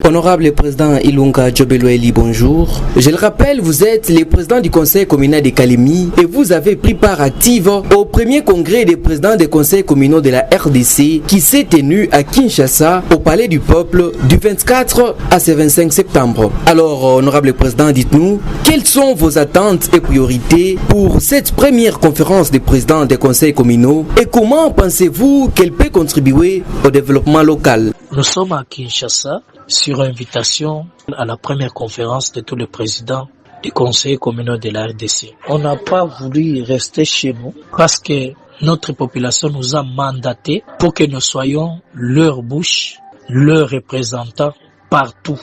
Honorable président Ilunga Djobelweli, bonjour. Je le rappelle, vous êtes le président du conseil communal de Kalemi et vous avez pris part active au premier congrès des présidents des conseils communaux de la RDC qui s'est tenu à Kinshasa au palais du peuple du 24 à ce 25 septembre. Alors, honorable président, dites-nous, quelles sont vos attentes et priorités pour cette première conférence des présidents des conseils communaux et comment pensez-vous qu'elle peut contribuer au développement local? Nous sommes à Kinshasa sur invitation à la première conférence de tous les présidents du conseil communal de la RDC. On n'a pas voulu rester chez nous parce que notre population nous a mandatés pour que nous soyons leur bouche, leurs représentants partout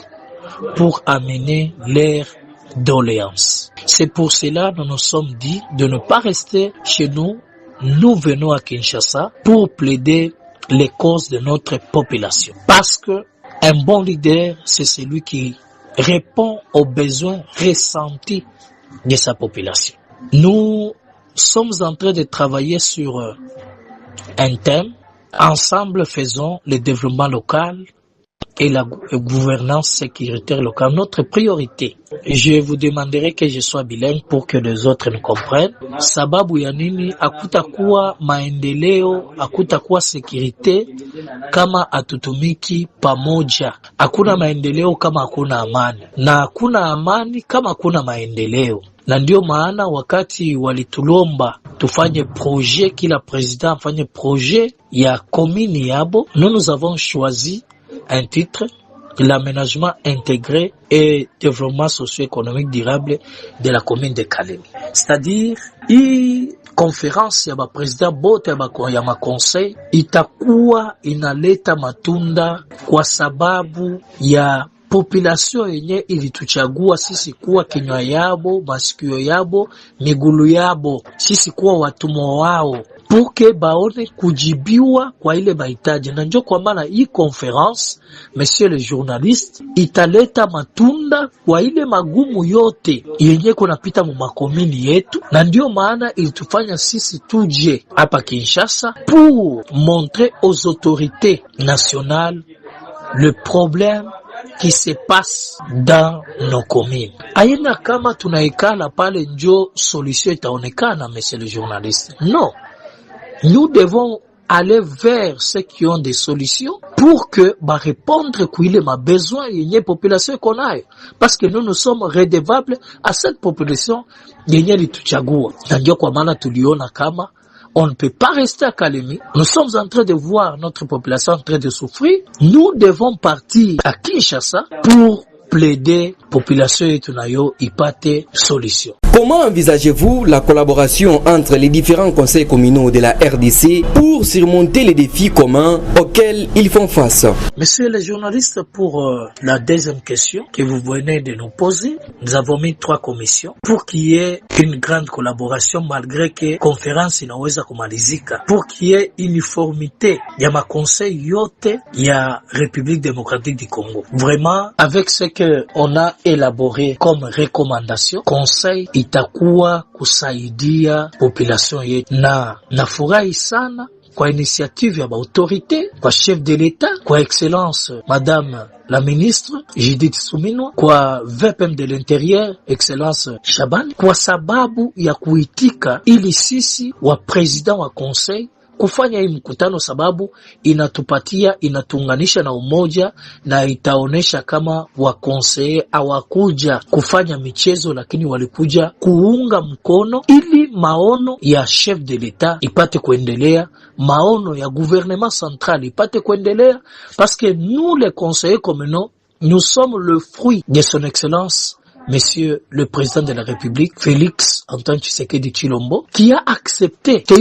pour amener leurs doléances. C'est pour cela que nous nous sommes dit de ne pas rester chez nous. Nous venons à Kinshasa pour plaider les causes de notre population. Parce que un bon leader, c'est celui qui répond aux besoins ressentis de sa population. Nous sommes en train de travailler sur un thème. Ensemble, faisons le développement local et la gouvernance sécuritaire locale. Notre priorité. Je vous demanderai que je sois bilingue pour que les autres nous comprennent. Sababu ya nini hakutakuwa maendeleo, hakutakuwa sécurité kama atutumiki pamoja. Hakuna maendeleo kama hakuna amani. Na hakuna amani kama hakuna maendeleo. Na ndio maana wakati walitulomba tufanye projet, kila président afanye projet ya commune yabo, nous avons choisi un titre, l'aménagement intégré et développement socio-économique durable de la commune de Kalemi. C'est-à-dire, hii conférence ya ba president bote ya ma conseil itakuwa inaleta matunda kwa sababu ya population yenye ilituchagua sisi kuwa kinywa yabo, masikio yabo, migulu yabo, sisi kuwa watumwa wao, puke baone kujibiwa kwa ile mahitaji. Na ndio kwa maana hii conference, monsieur le journaliste, italeta matunda kwa ile magumu yote yenye kunapita mu makomini yetu, na ndio maana ilitufanya sisi tuje hapa Kinshasa pour montrer aux autorités nationales le problème qui se passe dans nos communes. Aina kama tunaikala pale njo solution itaonekana, monsieur le journaliste. Non. Nous devons aller vers ceux qui ont des solutions pour que répondre à ma besoin yenye population qu'on a, parce que nous sommes redevables à cette population yenye lituchagua. Ndio kwa maana tuliona kama on ne peut pas rester à Kalemi. Nous sommes en train de voir notre population en train de souffrir. Nous devons partir à Kinshasa pour plaider population et tunayo ipate solution. Comment envisagez-vous la collaboration entre les différents conseils communaux de la RDC pour surmonter les défis communs auxquels ils font face? Monsieur le journaliste, pour la deuxième question que vous venez de nous poser, nous avons mis 3 commissions pour qu'il y ait une grande collaboration malgré que conférence inaweza kumalizika, pour qu'il y ait uniformité ya ma conseil yote ya République démocratique du Congo. Vraiment, avec ce que on a élaboré comme recommandation, conseil itakuwa kusaidia population yetu. Na nafurahi sana kwa initiative ya autorité, kwa chef de l'État, kwa excellence madame la ministre Judith Suminwa, kwa VPM de l'intérieur excellence Shaban, kwa sababu ya kuitika ili sisi wa president wa conseil kufanya hii mkutano, sababu inatuunganisha na umoja, na itaonesha kama wakonseye hawakuja kufanya michezo, lakini walikuja kuunga mkono ili maono ya chef de l'État ipate kuendelea, maono ya gouvernement central ipate kuendelea, parce que nous les conseillers communaux, nous sommes le fruit de son excellence Monsieur le président de la République, Félix Antoine Tshisekedi Tshilombo, qui a accepté que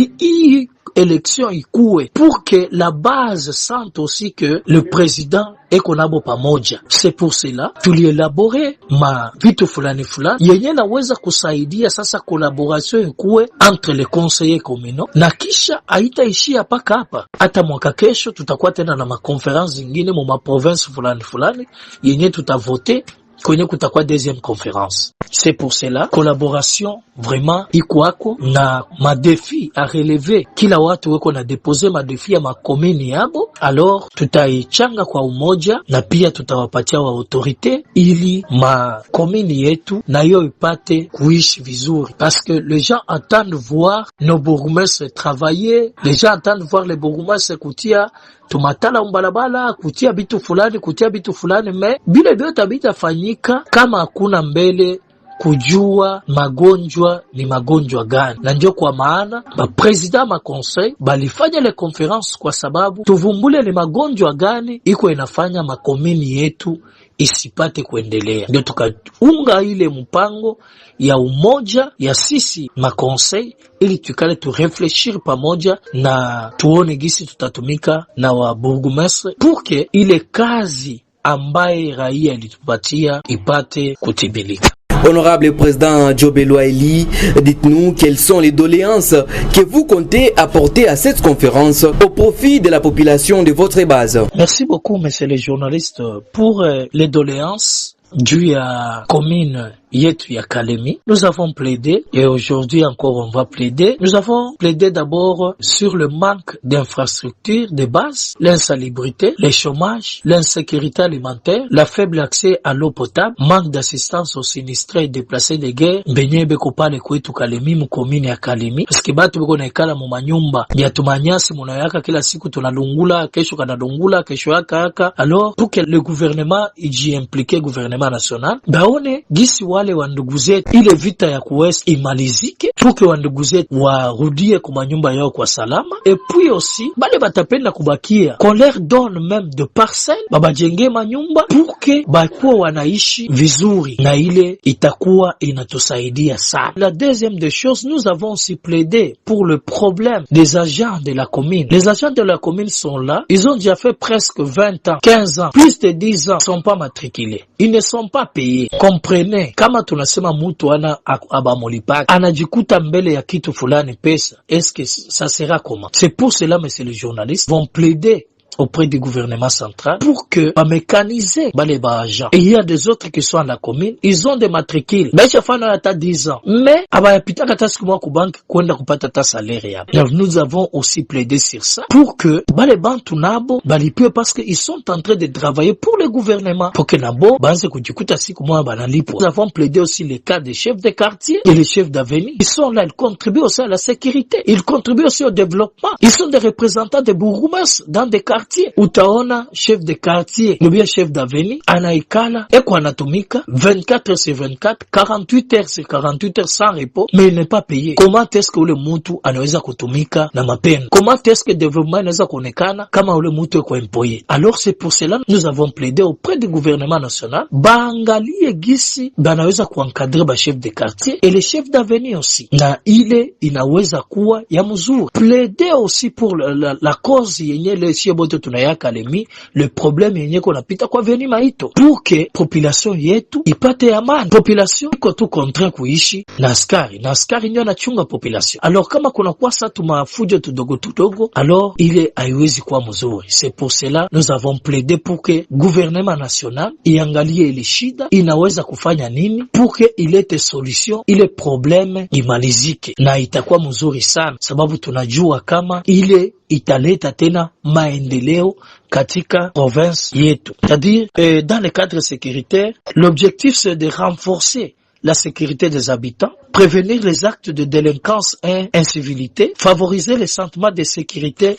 élection ikuwe pour que la base sente aussi que le président eko nabo pamoja. C'est pour cela tulielabore ma vitu fulani yenye naweza kusaidia sasa collaboration ikuwe entre les conseillers communaux, na kisha haitaishia paka hapa. Hata mwaka kesho tutakuwa tena na makonferensi zingine mu ma province fulani yenye tutavote kwenye kutakuwa deuxième conférence. C'est pour cela collaboration vraiment iko na madefi à relever. Kila watu weko na déposer madefi ya makomini yabo, alors tutaichanga kwa umoja na pia tutawapatia wa autorité ili makomini yetu na yo ipate kuishi vizuri, parce que les gens attendent voir nos bourgmestres travailler, les gens attendent voir les bourgmestres kutia tumatala umbalabala, kutia bitu fulani, me bila vyote bitafanyika kama hakuna mbele kujua magonjwa ni magonjwa gani. Na ndio kwa maana ba president ma conseil balifanya le conference kwa sababu tuvumbule ni magonjwa gani iko inafanya makomini yetu isipate kuendelea. Ndio tukaunga ile mpango ya umoja ya sisi ma conseil ili tukale tu réfléchir pamoja na tuone gisi tutatumika na wa bourgmestre pour que ile kazi ambaye raia ilitupatia ipate kutimilika. Honorable président Jobelo Eli, dites-nous quelles sont les doléances que vous comptez apporter à cette conférence au profit de la population de votre base. Merci beaucoup, monsieur le journaliste, pour les doléances dues à commune yetu ya Kalemi. Nous avons plaidé, et aujourd'hui encore on va plaider. Nous avons plaidé d'abord sur le manque d'infrastructures de base, l'insalubrité, le chômage, l'insécurité alimentaire, la faible accès à l'eau potable, manque d'assistance aux sinistrés et déplacés de guerre. Benye beko pale kwetu Kalemi mu commune ya Kalemi, parce que batu beko naikala mu manyumba ya tumanyasi munayaka kila siku tunalungula, kesho kanalungula, kesho yaka. Alors pour que le gouvernement iji implique gouvernement national, baone gisi wale wandugu zetu ile vita ya kuwest imalizike, puke wandugu zetu warudie kwa manyumba yao kwa salama. Et puis aussi bale batapenda kubakia qu'on leur donne même de parcelles babajenge manyumba puke bakuwa wanaishi vizuri, na ile itakuwa inatusaidia sana. La deuxième des choses, nous avons aussi plaidé pour le problème des agents de la commune. Les agents de la commune sont là, ils ont déjà fait presque 20 ans, 15 ans, plus de 10 ans, sont pas matriculés, ils ne sont pas payés. Comprenez, kama tunasema mtu ana abamolipaka anajikuta mbele ya kitu fulani pesa, est-ce que ça sera comment? C'est pour cela, monsieur le journaliste, vont plaider auprès du gouvernement central pour que mécaniser les agents. Et il y a des autres qui sont à la commune, ils ont des matricules. Mais ça fait à 10 ans. Mais abayapita kata siku moja ku bank kwenda kupata ta salaire ya. Nous avons aussi plaidé sur ça pour que les bantu nabo balipwe, parce que ils sont en train de travailler pour le gouvernement pour que nabo banze kujikuta siku moja banalipo. Nous avons plaidé aussi les cas des chefs de quartier et les chefs d'avenue. Ils sont là, ils contribuent aussi à la sécurité, ils contribuent aussi au développement. Ils sont des représentants des bourgmestres dans des quartiers. Utaona chef de quartier ou bien chef d'avenue anaikala eko anatumika 24 heures sur 24, 48 heures sur 48 heures sans repos, mais il n'est pas payé. Comment est-ce que ule mtu anaweza kutumika na mapendo? Comment est-ce que développement inaweza kuonekana kama ule mtu eko employé? Alors c'est pour cela nous avons plaidé auprès du gouvernement national baangalie gisi banaweza kuencadrer ba chef de quartier et les chefs d'avenue aussi, na ile inaweza kuwa ya mzuri. Plaider aussi pour la cause yenye le siebote tunaya Kalemi, le problème yenye ko napita kwa veni maito, pour que population yetu ipate amani. Population iko tu contraint kuishi na askari ndio anachunga population. Alors kama kuna kwa satu mafujo tudogo, alors ile haiwezi kuwa mzuri. C'est pour cela nous avons plaidé pour que gouvernement national iangalie ile shida inaweza kufanya nini pour que ilete solution, ile problème imalizike, na itakuwa mzuri sana, sababu tunajua kama ile italeta tena maendeleo katika province yetu. C'est-à-dire dans le cadre sécuritaire, l'objectif c'est de renforcer la sécurité des habitants, prévenir les actes de délinquance et incivilité, favoriser les sentiments de sécurité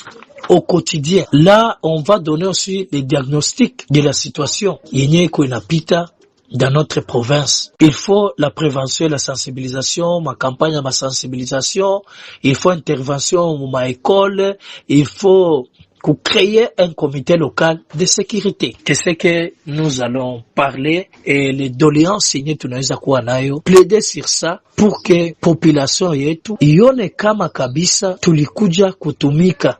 au quotidien. Là, on va donner aussi les diagnostics de la situation yenye ko inapita dans notre province. Il faut la prévention et la sensibilisation, ma campagne ma sensibilisation, il faut intervention ma école, il faut créer un comité local de sécurité. C'est ce que nous allons parler et les doléances signées tunaweza kuwa nayo, plaider sur ça pour que population yetu ione kama kabisa tulikuja kutumika,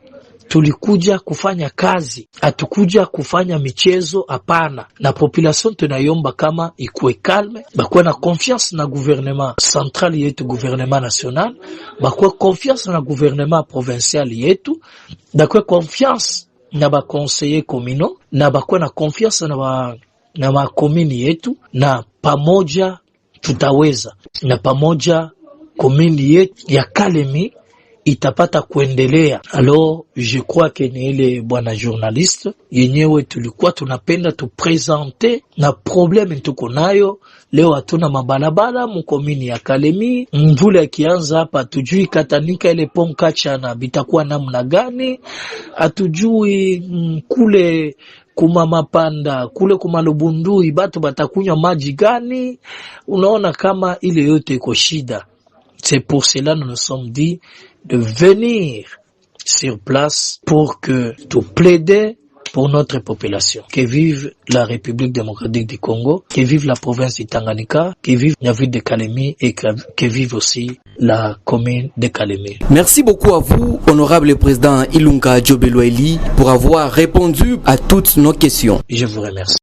tulikuja kufanya kazi, hatukuja kufanya michezo, hapana. Na population tunayomba kama ikuwe calme, bakuwe na confiance na gouvernement central yetu, gouvernement national, bakuwe confiance na gouvernement provincial yetu, bakuwe confiance na ba conseillers communaux, na bakuwe na confiance na ma commune yetu, na pamoja tutaweza, na pamoja komini yetu ya Kalemi itapata kuendelea. Alors je crois que ni ile bwana journaliste yenyewe tulikuwa tunapenda tupresente na probleme tuko nayo leo. Hatuna mabalabala mkomini ya Kalemi, mvula ikianza hapa tujui Katanika ile Pomkacha bitakuwa namna gani, hatujui kule kuma Mapanda kule kuma Lubundui batu batakunywa maji gani. Unaona kama ile yote iko shida. C'est pour cela nous nous sommes dit de venir sur place pour que tout plaider pour notre population. Que vive la République démocratique du Congo, que vive la province du Tanganyika, que vive la ville de Kalemi et que vive aussi la commune de Kalemi. Merci beaucoup à vous, honorable président Ilunga Djobelweli, pour avoir répondu à toutes nos questions. Je vous remercie.